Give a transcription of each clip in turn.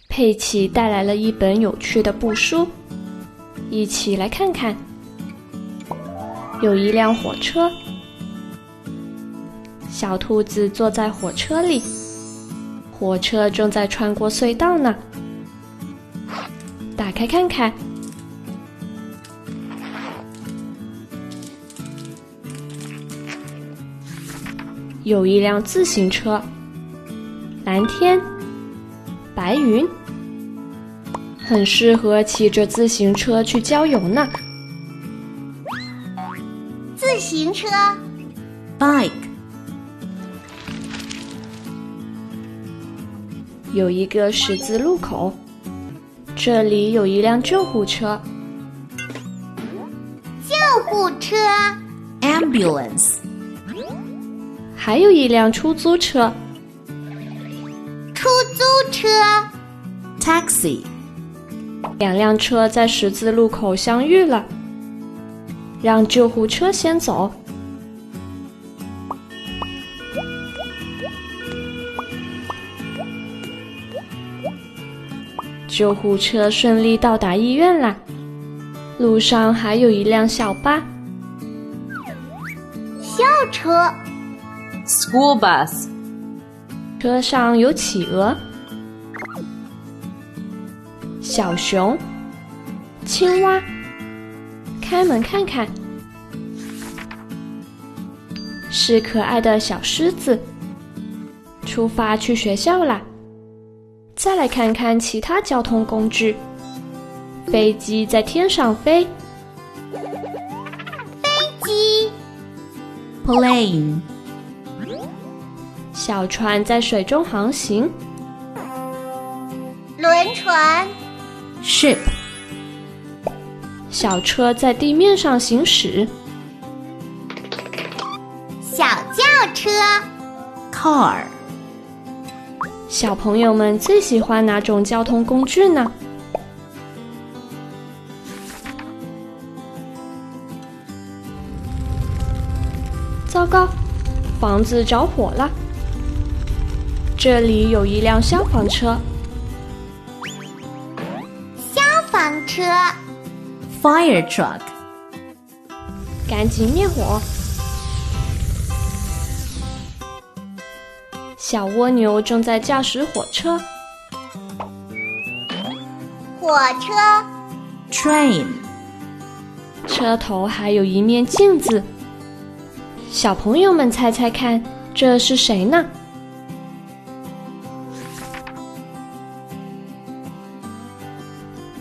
佩奇带来了一本有趣的布书，一起来看看。有一辆火车，小兔子坐在火车里，火车正在穿过隧道呢。打开看看，有一辆自行车，蓝天，白云，很适合骑着自行车去郊游呢。自行车 Bike. 有一个十字路口，这里有一辆救护车。救护车 Ambulance. 还有一辆出租车。出租车 Taxi. 两辆车在十字路口相遇了，让救护车先走。救护车顺利到达医院啦，路上还有一辆小巴。校车 School bus. 车上有企鹅、小熊、青蛙，开门看看，是可爱的小狮子。出发去学校啦！再来看看其他交通工具，飞机在天上飞，机 Plane. 小船在水中航行，轮船 Ship. 小车在地面上行驶，小轿车 Car. 小朋友们最喜欢哪种交通工具呢？糟糕，房子着火了！这里有一辆消防车。消防车 Fire truck. 赶紧灭火！小蜗牛正在驾驶火车。火车 Train. 车头还有一面镜子。小朋友们猜猜看，这是谁呢？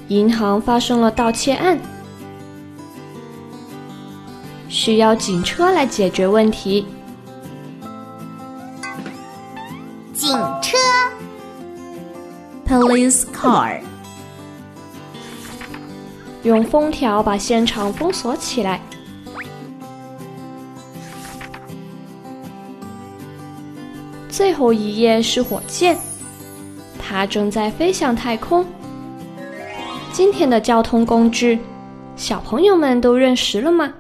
银行发生了盗窃案，需要警车来解决问题。警车 Police car. 用封条把现场封锁起来。最后一页是火箭，它正在飞向太空。今天的交通工具，小朋友们都认识了吗？